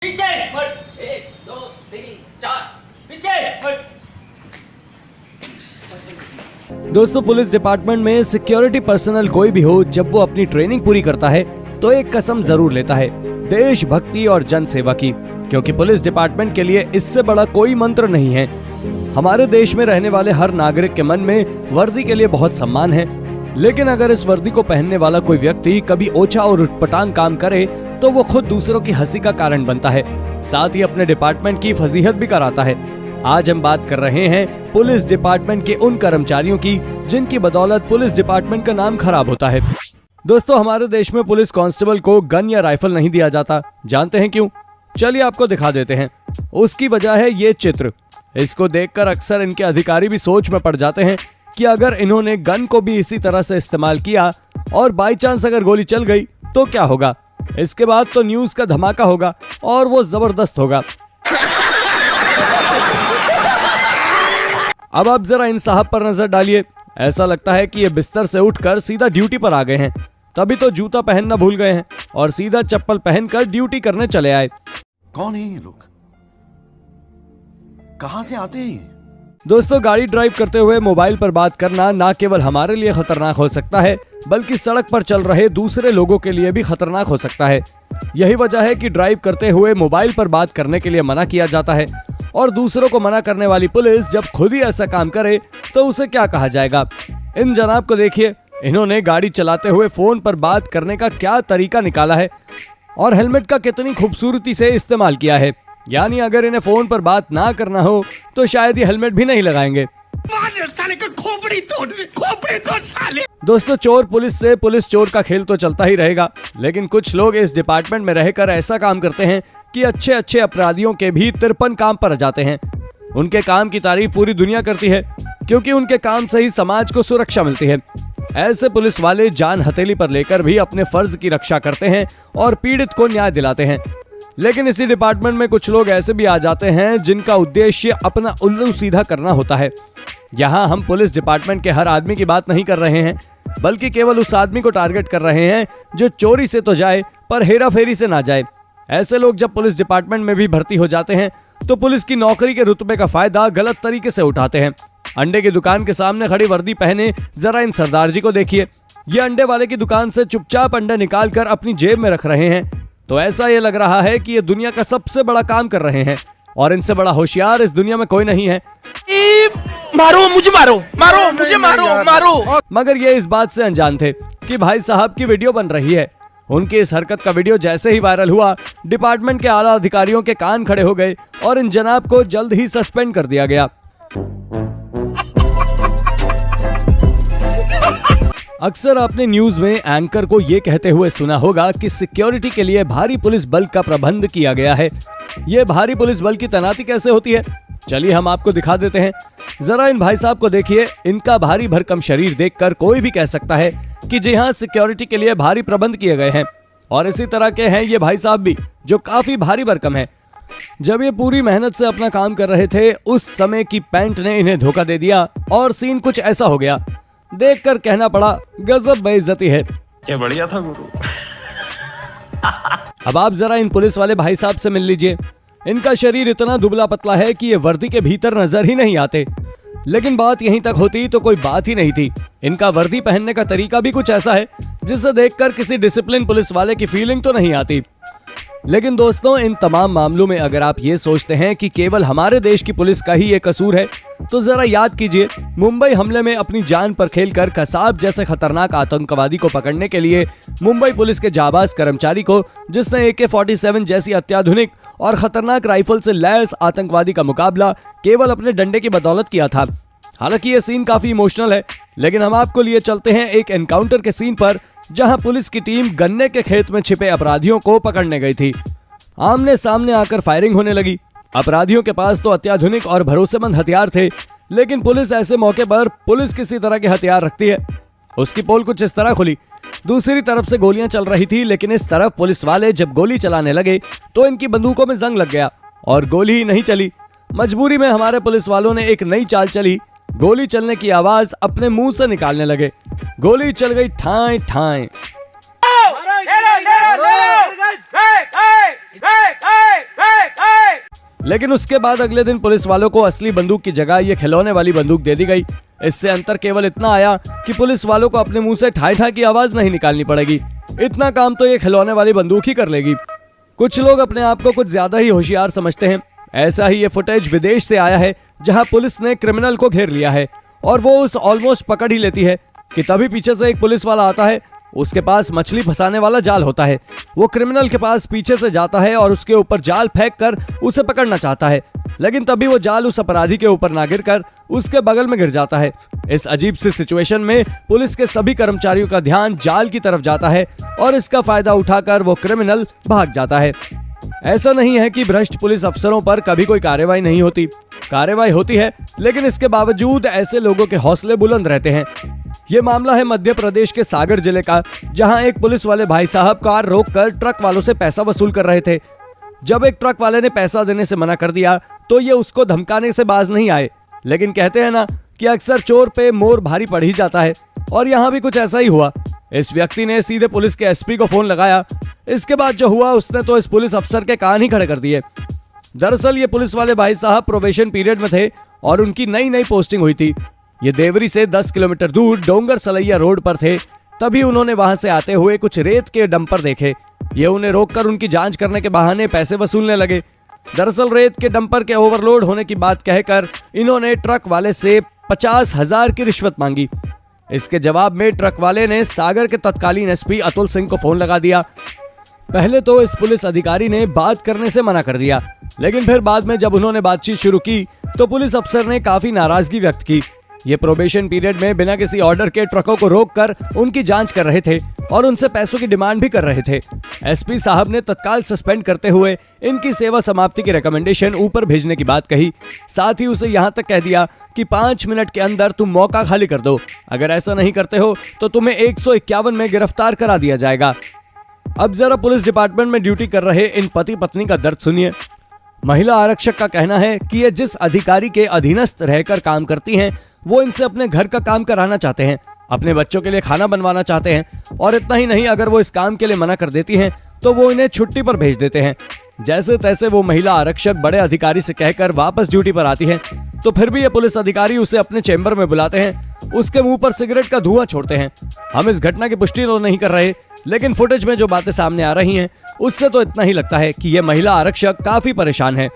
पीछे हट। 1 2 3 4 पीछे हट। दोस्तों, पुलिस डिपार्टमेंट में सिक्योरिटी पर्सनल कोई भी हो, जब वो अपनी ट्रेनिंग पूरी करता है तो एक कसम जरूर लेता है, देशभक्ति और जन सेवा की, क्योंकि पुलिस डिपार्टमेंट के लिए इससे बड़ा कोई मंत्र नहीं है। हमारे देश में रहने वाले हर नागरिक के मन में वर्दी के लिए बहुत सम्मान है, लेकिन अगर इस वर्दी को पहनने वाला कोई व्यक्ति कभी ओछा और उटपटांग काम करे तो वो खुद दूसरों की हंसी का कारण बनता है, साथ ही अपने डिपार्टमेंट की फजीहत भी कराता है। आज हम बात कर रहे हैं पुलिस डिपार्टमेंट के उन कर्मचारियों की जिनकी बदौलत पुलिस डिपार्टमेंट का नाम खराब होता है। दोस्तों, हमारे देश में पुलिस कांस्टेबल को गन या राइफल नहीं दिया जाता। जानते हैं क्यों? चलिए आपको दिखा देते हैं। उसकी वजह है ये चित्र। इसको देखकर अक्सर इनके अधिकारी भी सोच में पड़ जाते हैं कि अगर इन्होंने गन को भी इसी तरह से इस्तेमाल किया और बाई चांस अगर गोली चल गई तो क्या होगा। इसके बाद तो न्यूज का धमाका होगा और वो जबरदस्त होगा। अब आप जरा इन साहब पर नजर डालिए। ऐसा लगता है कि ये बिस्तर से उठकर सीधा ड्यूटी पर आ गए हैं। तभी तो जूता पहनना भूल गए हैं और सीधा चप्पल पहनकर ड्यूटी करने चले आए। कौन है ये लोग? कहां से आते हैं ये? दोस्तों, गाड़ी ड्राइव करते हुए मोबाइल पर बात करना ना केवल हमारे लिए खतरनाक हो सकता है, बल्कि सड़क पर चल रहे दूसरे लोगों के लिए भी खतरनाक हो सकता है। यही वजह है कि ड्राइव करते हुए मोबाइल पर बात करने के लिए मना किया जाता है, और दूसरों को मना करने वाली पुलिस जब खुद ही ऐसा काम करे तो उसे क्या कहा जाएगा। इन जनाब को देखिए, इन्होंने गाड़ी चलाते हुए फोन पर बात करने का क्या तरीका निकाला है और हेलमेट का कितनी खूबसूरती से इस्तेमाल किया है। यानी अगर इन्हें फोन पर बात ना करना हो तो शायद ये हेलमेट भी नहीं लगाएंगे। साले का खोपड़ी तोड़ साले। दोस्तों, चोर पुलिस से पुलिस चोर का खेल तो चलता ही रहेगा, लेकिन कुछ लोग इस डिपार्टमेंट में रहकर ऐसा काम करते हैं कि अच्छे अच्छे अपराधियों के भी 53 काम पर जाते हैं। उनके काम की तारीफ पूरी दुनिया करती है, क्योंकि उनके काम से ही समाज को सुरक्षा मिलती है। ऐसे पुलिस वाले जान हथेली पर लेकर भी अपने फर्ज की रक्षा करते हैं और पीड़ित को न्याय दिलाते हैं। लेकिन इसी डिपार्टमेंट में कुछ लोग ऐसे भी आ जाते हैं जिनका उद्देश्य अपना उल्लू सीधा करना होता है। यहाँ हम पुलिस डिपार्टमेंट के हर आदमी की बात नहीं कर रहे हैं, बल्कि केवल उस आदमी को टारगेट कर रहे हैं जो चोरी से तो जाए पर हेरा फेरी से ना जाए। ऐसे लोग जब पुलिस डिपार्टमेंट में भी भर्ती हो जाते हैं तो पुलिस की नौकरी के रुतबे का फायदा गलत तरीके से उठाते हैं। अंडे की दुकान के सामने खड़ी वर्दी पहने जरा इन सरदार जी को देखिए। ये अंडे वाले की दुकान से चुपचाप अंडे निकाल कर अपनी जेब में रख रहे हैं, तो ऐसा ये लग रहा है कि ये दुनिया का सबसे बड़ा काम कर रहे हैं और इनसे बड़ा होशियार इस दुनिया में कोई नहीं है। मारो मुझे, मारो मुझे, मारो। मगर ये इस बात से अनजान थे कि भाई साहब की वीडियो बन रही है। उनकी इस हरकत का वीडियो जैसे ही वायरल हुआ, डिपार्टमेंट के आला अधिकारियों के कान खड़े हो गए और इन जनाब को जल्द ही सस्पेंड कर दिया गया। अक्सर आपने न्यूज में एंकर को ये कहते हुए सुना होगा कि सिक्योरिटी के लिए भारी पुलिस बल का प्रबंध किया गया है। ये भारी पुलिस बल की तैनाती कैसे होती है, चलिए हम आपको दिखा देते हैं। जरा इन भाई साहब को देखिए। इनका भारी भरकम शरीर देखकर कोई भी कह सकता है कि जी हाँ, सिक्योरिटी के लिए भारी प्रबंध किए गए हैं। और इसी तरह के हैं ये भाई साहब भी, जो काफी भारी भरकम है। जब ये पूरी मेहनत से अपना काम कर रहे थे, उस समय की पैंट ने इन्हें धोखा दे दिया और सीन कुछ ऐसा हो गया। देखकर कहना पड़ा, गजब बेइज्जती है। क्या बढ़िया था गुरु। अब आप जरा इन पुलिस वाले भाई साहब से मिल लीजिए। इनका शरीर इतना दुबला पतला है कि ये वर्दी के भीतर नजर ही नहीं आते। लेकिन बात यहीं तक होती तो कोई बात ही नहीं थी। इनका वर्दी पहनने का तरीका भी कुछ ऐसा है जिसे देखकर किसी डिसिप्लिन पुलिस वाले की फीलिंग तो नहीं आती। लेकिन दोस्तों, इन तमाम मामलों में अगर आप ये सोचते हैं कि केवल हमारे देश की पुलिस का ही ये कसूर है, तो जरा याद कीजिए, मुंबई हमले में अपनी जान पर खेलकर कसाब जैसे खतरनाक आतंकवादी को पकड़ने के लिए मुंबई पुलिस के जाबाज कर्मचारी को, जिसने AK-47 जैसी अत्याधुनिक और खतरनाक राइफल से लैस आतंकवादी का मुकाबला केवल अपने डंडे की बदौलत किया था। हालांकि ये सीन काफी इमोशनल है, लेकिन हम आपको लिए चलते हैं एक एनकाउंटर के सीन पर, जहां पुलिस की टीम गन्ने के खेत में छिपे अपराधियों को पकड़ने गई थी। आमने सामने आकर फायरिंग होने लगी। अपराधियों के पास तो अत्याधुनिक और भरोसेमंद हथियार थे, लेकिन पुलिस ऐसे मौके पर पुलिस किसी तरह के हथियार रखती है। उसकी पोल कुछ इस तरह खुली। दूसरी तरफ से गोलियां चल रही थी, लेकिन इस तरफ पुलिस वाले जब गोली चलाने लगे तो इनकी बंदूकों में जंग लग गया और गोली ही नहीं चली। मजबूरी में हमारे पुलिस वालों ने एक नई चाल चली। गोली चलने की आवाज अपने मुंह से निकालने लगे। गोली चल गई ठाएं ठाएं। Hey! लेकिन उसके बाद अगले दिन पुलिस वालों को असली बंदूक की जगह ये खिलौने वाली बंदूक दे दी गई। इससे अंतर केवल इतना आया कि पुलिस वालों को अपने मुंह से ठाई ठाई की आवाज नहीं निकालनी पड़ेगी। इतना काम तो ये खिलौने वाली बंदूक ही कर लेगी। कुछ लोग अपने आप को कुछ ज्यादा ही होशियार समझते हैं। ऐसा ही ये फुटेज विदेश से आया है, जहां पुलिस ने क्रिमिनल को घेर लिया है और वो उस ऑलमोस्ट पकड़ ही लेती है कि तभी पीछे से एक पुलिस वाला आता है। उसके पास मछली फंसाने वाला जाल होता है। वो क्रिमिनल के पास पीछे से जाता है और उसके ऊपर जाल फेंक कर उसे पकड़ना चाहता है, लेकिन तभी वो जाल उस अपराधी के ऊपर ना गिरकर उसके बगल में गिर जाता है। इस अजीब सी सिचुएशन में पुलिस के सभी कर्मचारियों का ध्यान जाल की तरफ जाता है और इसका फायदा उठाकर वो क्रिमिनल भाग जाता है। ऐसा नहीं है कि भ्रष्ट पुलिस अफसरों पर कभी कोई कार्रवाई नहीं होती। कार्रवाई होती है, लेकिन इसके बावजूद ऐसे लोगों के हौसले बुलंद रहते हैं। ये मामला है मध्य प्रदेश के सागर जिले का, जहां एक पुलिस वाले भाई साहब कार रोककर ट्रक वालों से पैसा वसूल कर रहे थे। जब एक ट्रक वाले ने पैसा देने से मना कर दिया तो ये उसको धमकाने से बाज नहीं आए, लेकिन कहते हैं ना कि अक्सर चोर पे मोर भारी पड़ ही जाता है, और यहाँ भी कुछ ऐसा ही हुआ। इस व्यक्ति ने सीधे पुलिस के एसपी को फोन लगाया। इसके बाद जो हुआ उसने तो इस पुलिस अफसर के कान ही खड़े कर दिए। दरअसल ये पुलिस वाले भाई साहब प्रोबेशन पीरियड में थे और उनकी नई नई पोस्टिंग हुई थी। ये देवरी से 10 किलोमीटर दूर डोंगर सलैया रोड पर थे। तभी उन्होंने वहां से आते हुए कुछ रेत के डंपर देखे। ये उन्हें रोककर उनकी जांच करने के बहाने पैसे वसूलने लगे। दरअसल रेत के डंपर के ओवरलोड होने की बात कहकर इन्होंने ट्रक वाले से 50,000 की रिश्वत मांगी। इसके जवाब में ट्रक वाले ने सागर के तत्कालीन एसपी अतुल सिंह को फोन लगा दिया। पहले तो इस पुलिस अधिकारी ने बात करने से मना कर दिया, लेकिन फिर बाद में जब उन्होंने बातचीत शुरू की तो पुलिस अफसर ने काफी नाराजगी व्यक्त की। ये प्रोबेशन पीरियड में बिना किसी ऑर्डर के ट्रकों को रोककर उनकी जांच कर रहे थे और उनसे पैसों की डिमांड भी कर रहे थे। एसपी साहब ने तत्काल सस्पेंड करते हुए इनकी सेवा समाप्ति की रिकमेंडेशन ऊपर भेजने की बात कही। साथ ही उसे यहां तक कह दिया कि 5 मिनट के अंदर तुम मौका खाली कर दो। अगर ऐसा नहीं करते हो तो तुम्हें 151 में गिरफ्तार करा दिया जाएगा। अब जरा पुलिस डिपार्टमेंट में ड्यूटी कर रहे इन पति पत्नी का दर्द सुनिए। महिला आरक्षक का कहना है कि ये जिस अधिकारी के अधीनस्थ रहकर काम करती हैं, वो इनसे अपने घर का काम कराना चाहते हैं, अपने बच्चों के लिए खाना बनवाना चाहते हैं, और इतना ही नहीं, अगर वो इस काम के लिए मना कर देती हैं तो वो इन्हें छुट्टी पर भेज देते हैं। जैसे तैसे वो महिला आरक्षक बड़े अधिकारी से कहकर वापस ड्यूटी पर आती है, तो फिर भी ये पुलिस अधिकारी उसे अपने चेंबर में बुलाते हैं, उसके मुंह पर सिगरेट का धुआं छोड़ते हैं। हम इस घटना की पुष्टि तो नहीं कर रहे, लेकिन फुटेज में जो बातें सामने आ रही हैं उससे तो इतना ही लगता है कि यह महिला आरक्षक काफी परेशान है।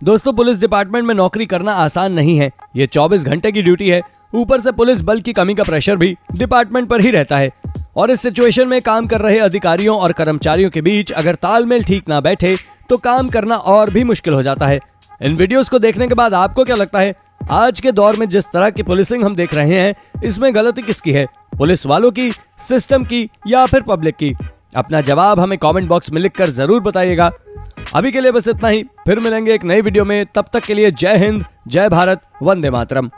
दोस्तों, पुलिस डिपार्टमेंट में नौकरी करना आसान नहीं है। ये 24 घंटे की ड्यूटी है। ऊपर से पुलिस बल की कमी का प्रेशर भी डिपार्टमेंट पर ही रहता है, और इस सिचुएशन में काम कर रहे अधिकारियों और कर्मचारियों के बीच अगर तालमेल ठीक ना बैठे तो काम करना और भी मुश्किल हो जाता है। इन वीडियोस को देखने के बाद आपको क्या लगता है? आज के दौर में जिस तरह की पुलिसिंग हम देख रहे हैं, इसमें गलती किसकी है? पुलिस वालों की, सिस्टम की, या फिर पब्लिक की? अपना जवाब हमें कमेंट बॉक्स में लिखकर जरूर बताइएगा। अभी के लिए बस इतना ही। फिर मिलेंगे एक नई वीडियो में। तब तक के लिए जय हिंद, जय भारत, वंदे मातरम।